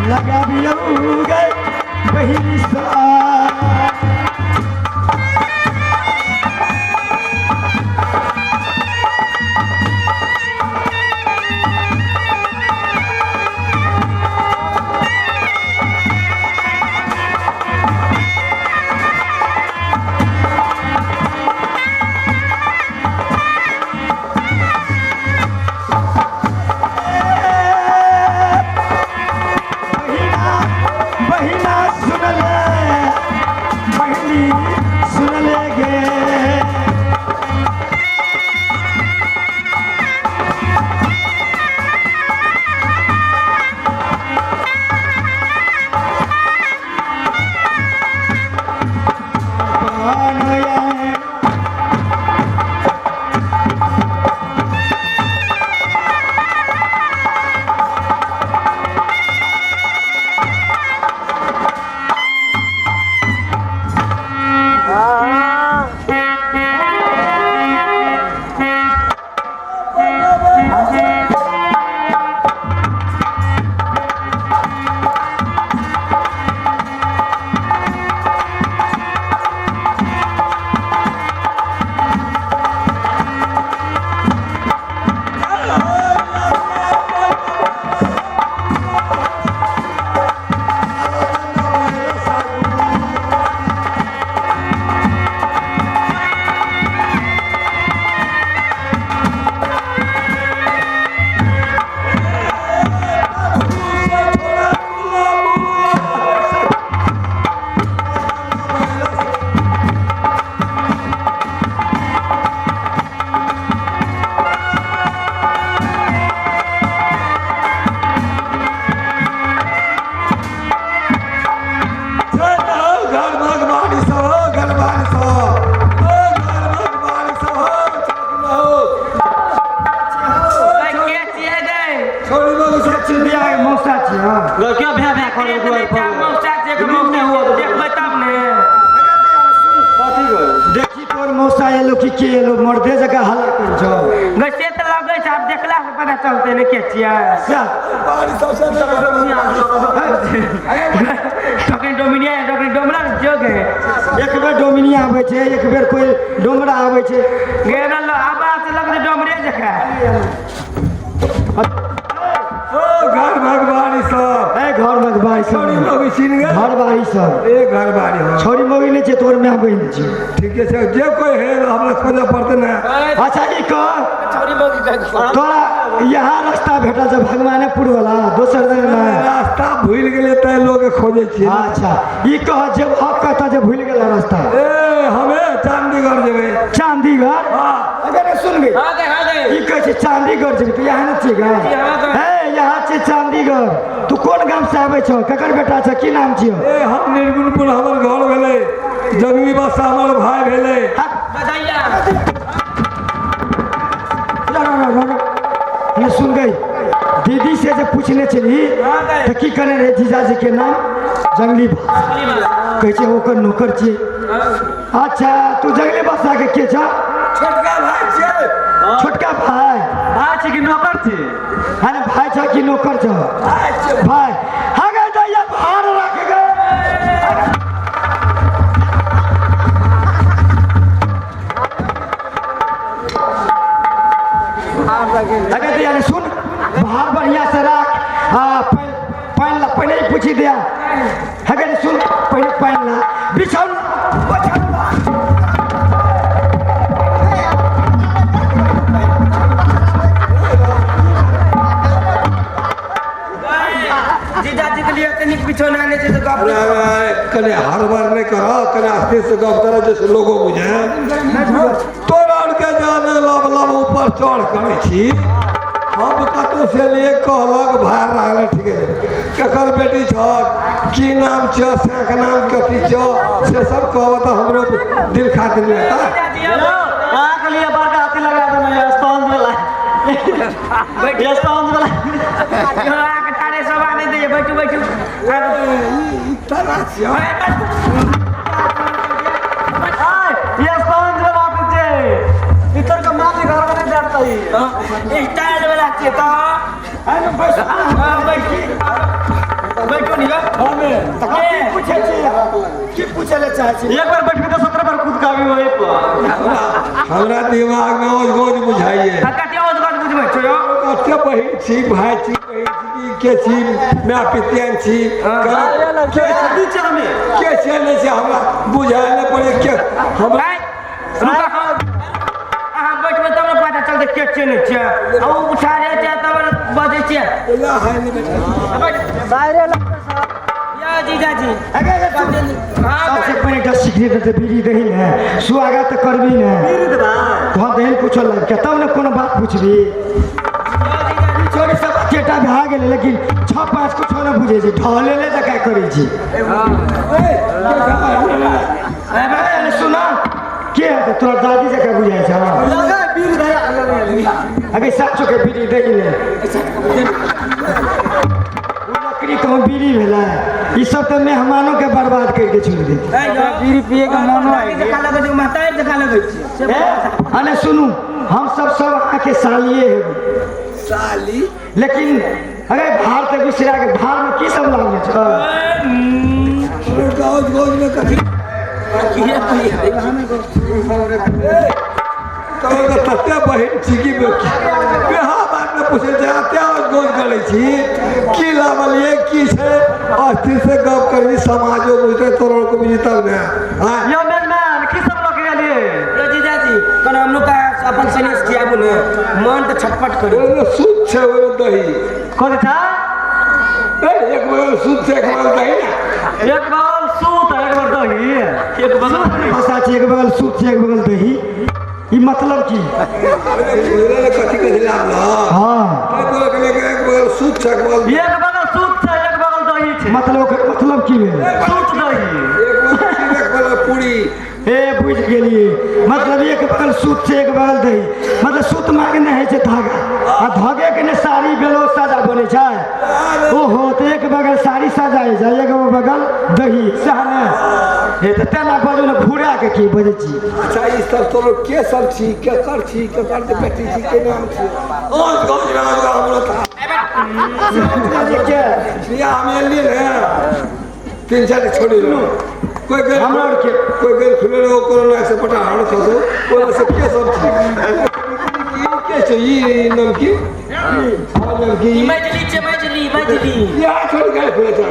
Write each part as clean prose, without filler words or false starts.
लगा भी गए वही सा मर्दे जगह हल्ला कर जाओ गसे त लगे छ अब देखला से पता चलते ने के छिया बारी सबसे टोकन डोमरा जोगे एक बेर डोमिनिया आबै छै एक बेर कोई डोमरा आबै छै गेरल आवाज लगे डोमरे जका घर भगवानी सब ए घर भगवानी सब छोरी मगी चिन गए घर बाड़ी सब ए घर बाड़ी हो छोरी मगी नहीं छै तोर में बहिन छै ठीक है जे कोई है हमरा खोजे पड़ते ना अच्छा ई कह छोरी मगी तोरा यहाँ रास्ता भेटल छै भगवानपुर वाला दोसर दिन में रास्ता भूल गेले त लोग खोजे छी अच्छा ई कह जे हक कहता जे भूल गेला रास्ता ए हमें चंडीगढ़ जेबै चंडीगढ़ हां अगर सुन गई हां ई कह छै चंडीगढ़ जेबै त यहाँ न छी गा ए यहाँ छै चंडीगढ़ तू कोन गांव से आबै छ ककर बेटा छ की नाम छियो ए हम निर्गुणपुर हमर घर भेलै जंगली बसा हमर भाई भेलै बधाइया ये सुन गई दीदी से जब पूछने चली तो की करे रहे जीजाजी के नाम जंगली कहे छै ओकर नौकर छी अच्छा तू जंगली बसा के छ छोटका भाई छै छोटका भाई छै कि नौकर छै अरे भाई छ कि नौकर छ भाई हागे दैया भार रख गए अगर दैया सुन भार बढ़िया से रख पहले ही पूछी दिया अगर सुन पहले पानी ला बिछाओ बिछोना नहीं तो कने हर बार नहीं करो कने आस्ते से गप करो जैसे लोगों बुझे तोरा के जाने लब ऊपर चढ़ करे छी हम कतौ से लिए कहलक भार लागल ठीक है ककर बेटी छ की नाम छ से के नाम कथि छ से सब कहब त हमरो दिल खातिर लेता हां के लिए बड़का हाथी लगा दे मैं स्टोन वाला बैठ स्टोन वाला कटारे सब आने दे बैठू तना छ ये स्टोन वाला पीछे इतर का माथे घर में जाता ही स्टाइल वाला चाहिए तो बैठ पूछे ले चाहे छी एक बार बैठ के तो 17 बार खुद का भी वही पर हमरा दिमाग में और गोज बुझाइए कते और बात बुझबै छौ यो कते बहिन छी भाई छी बहिन छी के छी मैं पितियन छी के बीच में के छै नहीं छै हमरा बुझाए न पड़े के हम रुका अहाँ बैठबै तब न पता चलते के छै नहीं छै आ उ उठा रे छै तब बजे छै ला है नहीं बाहरे लगता साहब या जीजाजी सबसे पहले का सिगरेट से बीड़ी दही ने स्वागत तो करबी ने बीड़ी देबा कह दही कुछ लग के तब ने कोनो बात पूछबी छोड़ी सब केटा भा गेले लेकिन 6-5 कुछ न बुझे छी ढले ले त का करै छी अरे सुना के है तोरा दादी से का बुझाय छ लगा बीड़ी दे अबे साचो के बीड़ी दही ने लकड़ी तो बीड़ी भेला ई सब तो मेहमानों के बर्बाद करके छोड़ दे बीड़ी पिए के मन है देखा लगे जो माता देखा लगे छै अने सुनू हम सब आके सालिए है साली लेकिन अरे भार ते बिसरा के भार में की सब लागल छ गोज गोज में कथी तो तते बहिन छी की बेहा बात न पूछे जा त्या गोज गलै छी की लावलिए की छै अस्थिर से गप करबी समाजो बुझते तोरो को बुझी तब ने हां यो मेहमान की सब लोग गेलिए यो जीजाजी कने हम लोग का अपन सनेस खियाबू ने मन तो छटपट करी सूद छै वो दही कौन था एक बगल सूद छै एक बगल दही एक बगल सूत एक बगल दही एक बगल भाषा छै एक बगल सूत छै एक बगल दही ई मतलब की कथी के लागल हां एक बगल सूद छै एक बगल एक बगल सूत छै एक बगल दही छै मतलब ओकर मतलब की भेल सूत दही एक बगल पूरी ए बुझ गेलिए मतलब एक बगल सूत छै एक बगल दही मतलब सूत मांगने है छै धागा आ धागे के ने साड़ी ब्लाउज साजा बने छै ओहो तो एक बगल साड़ी सजाए जाए एक बगल दही सहने हे त तेना बाजू ने घुरा के की बजे छी अच्छा ई सब तोरो के सब छी के कर छी के कर के बेटी छी के नाम छी ओज गोज राज हमरो था के बिया हमें ले ले 3-4 छोड़ी लो कोई गल हमरा के कोई गल खुले लो कोरोना से पटा हड़ खो दो कोई सब के सब छी के छै ई नाम की नाम की मजली छै मजली या छोड़ गल खुले चल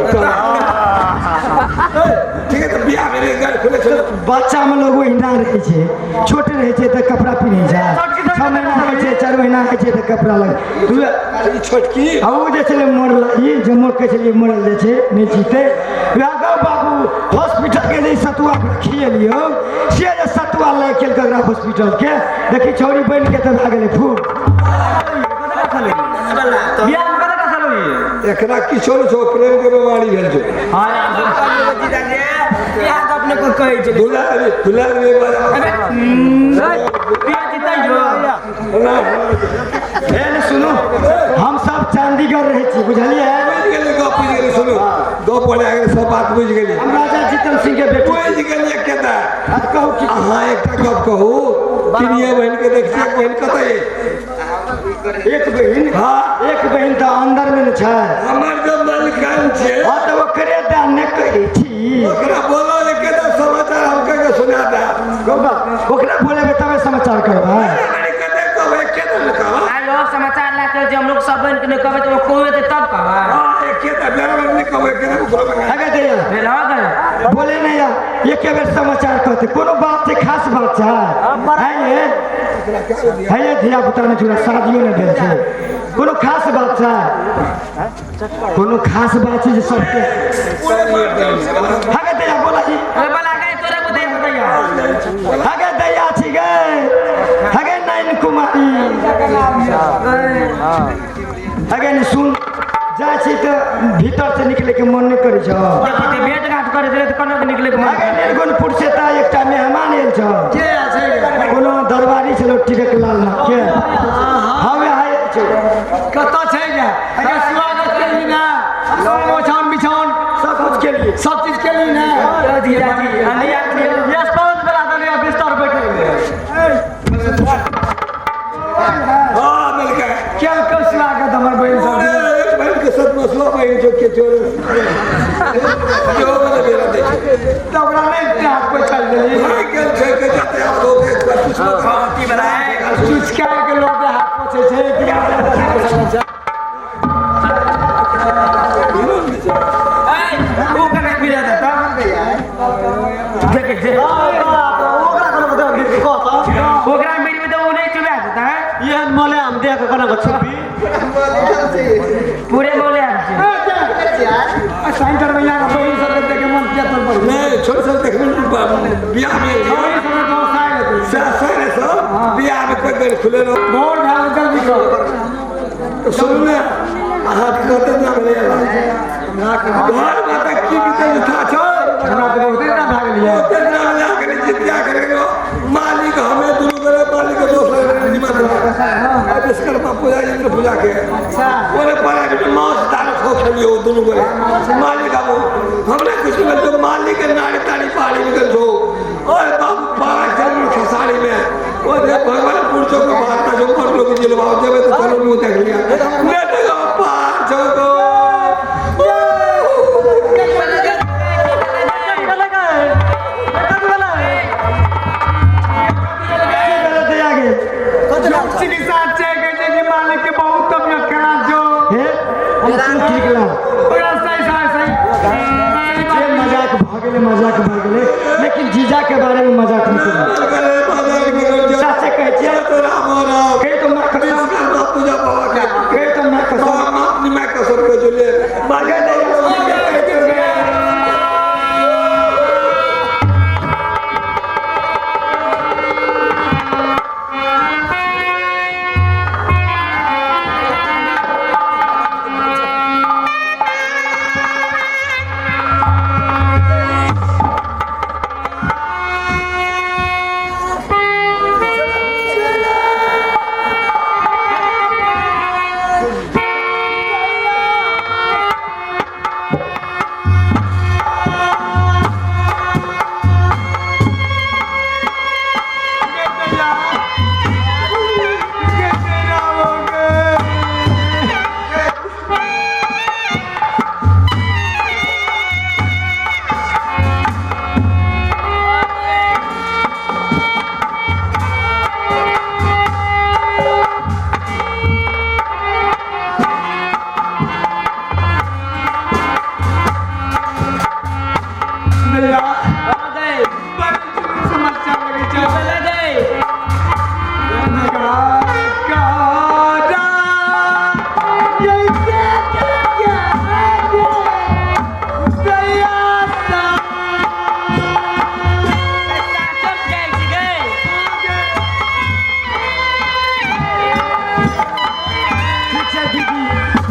ठीक है तो बिया मेरे गल खुले चल बच्चा में लोग हिंदा रहे छै छोटे रहे छै त कपड़ा पिन्हे छै 6 महीना है छै 4 महीना है छै त कपड़ा लगे तू ई छोटकी आ वो जे छले मरला ई जे मोर के छले मरल जे छै नहीं जीते गाँव बाबू हॉस्पिटल के जे सतुआ खिएलियो से जे सतुआ ले के ककरा हॉस्पिटल के देखी छौरी बन के त भागले फूट बियाह में कते का चलो एकरा किछो न छो प्रेम के बीमारी भेल छो हां जीजाजी बियाह तो अपने को कहै छै दुलार में बियाह जीतै जो ए सुनो हम सब चंडीगढ़ रहे छी बुझलिए सुनो दो पड़े आगे सब बात बुझ गेली हम राजा जीतन सिंह के बेटी बुझ गेलिए केता अब कहू कि अहाँ एकटा गप कहू किनिए बहन के देखिए बहन कतै एक बहन हाँ। एक बहन तो अंदर में न छै हमर जो मलकान छे हां तो ओकरे दान न कहै छी ओकरा बोलो ले केता समाचार हमके के सुना दे गोबा ओकरा बोले तबे समाचार करबा अरे कते कहबे केता न कहबा हेलो समाचार लाके जे हम लोग सब बन के कहबै तो कोई तो तब कहबा हां एक केता बेरा में नहीं कहबे केता ओकरा में आगे दैया भेल हो गए बोले नहीं यार ये के बेर समाचार कहते कोनो बात छै खास बात छै आइए है धिया पुता ने चूड़ा शादियो ने भेल छै कोनो खास बात छै कोनो खास बात छै जे सबके आगे दैया बोला जी अरे बोला गए तोरे को दे दैया आगे दैया छी गए आगे नैन कुमारी आगे ने सुन जाय छी त भीतर से निकले के मन नहीं करे छ देखते भेट घाट करे दे तो कनो के निकले के मन आगे निर्गुणपुर से ता एकटा मेहमान आयल छ के छै कोनो दरबारी छलो टिकट लाल ना के हवे आयल छ कत छै गे अरे स्वागत केली ना मोछान बिछान सब कुछ के लिए सब चीज केली ना जीजाजी अलिया ये स्टोन बना दलिया बिस्तर बैठे हां मिल गए क्या कर स्वागत हमर बहन सब एक बहन के साथ मसला बहन जो के जो वाला मेरा देखे तो ओकरा नहीं हाथ पर चल गई भाई के के जाते हैं लोग एक बार कुछ की बनाए चुचका के लोग हाथ पोछे छे दिया वो कने भी जाता था देखे ओकरा मेरी में तो वो नहीं चुबा देता है ये मोले हम दे के कना छुपी पूरे बोले हमसे सेंटर में यहाँ कोई सब देखे मन किया तो नहीं छोटे छोटे देखने बियाह में सही सब बियाह में कोई घर खुले रहो बहुत ढाल जल्दी कर सुनने हाथ करते ना मिले घर माता की बीते था छो हमरा तो बहुत ना भाग लिया तेरा मिला कर जितिया करेगा मालिक हमें दुनू करे मालिक के दोस्त लगे निमंत्रण अब विश्वकर्मा पूजा इंद्र पूजा के अच्छा बोले पड़े कि मांस दाल खो खेलियो दोनों करे मालिक अब हमने कुछ में तो मालिक के नाड़ी ताड़ी पहाड़ी में गल और बाबू पहाड़ चल खसाड़ी में वो देख भगवान पुरुषों को बात का जो कर लोग जिलवाओ देवे तो चलो मुंह देख लिया मैं तो पहाड़ चौको मजाक भागले लेकिन जीजा के बारे में मजाक नहीं करो सच कह छियै कहे तो मैं कसम पूजा बाबा के कहे तो मैं कसम अपनी मैं कसम पे चले मांगे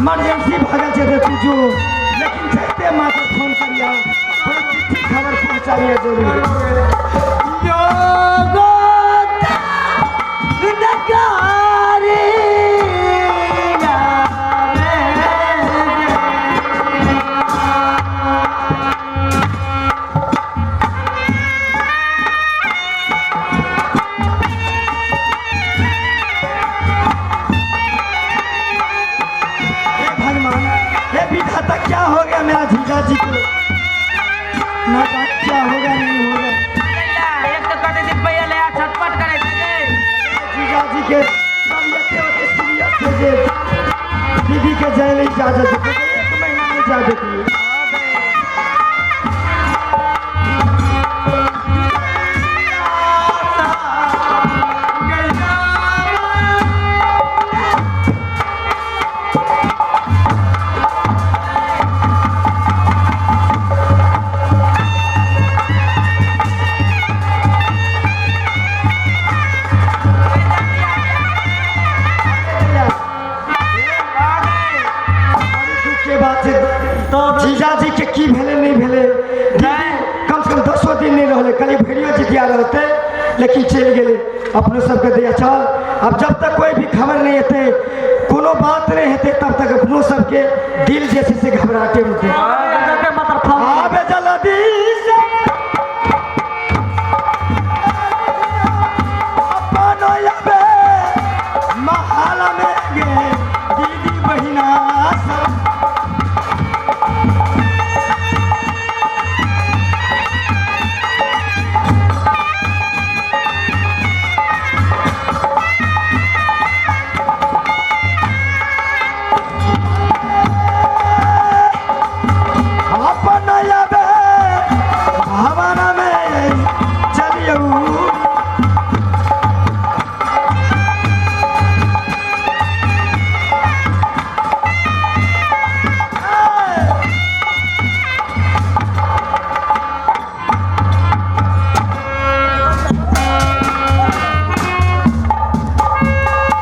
इमरजेंसी भागल छे तू जो लेकिन जते मात्र फोन करिया और चिट्ठी खबर पहुंचाइए जरूर यो गोता नगारी क्या हो गया मेरा जीजा जी को ना क्या होगा नहीं होगा एक तो कहते थे भैया ले छटपट करे थे जीजा जी के तबीयत होते सीरियस थे जे दीदी के जाए ले इजाजत दे 1 महीना में इजाजत दी जीजा जी के की भेले नहीं भेले कम से कम 10 दिन नहीं रहले कल वीडियो जितिया रहते लेकिन चल गए अपने सबके दिया चल अब जब तक कोई भी खबर नहीं होते कोनो बात नहीं होते तब तक अपनों सबके दिल जैसे से घबराहटे होते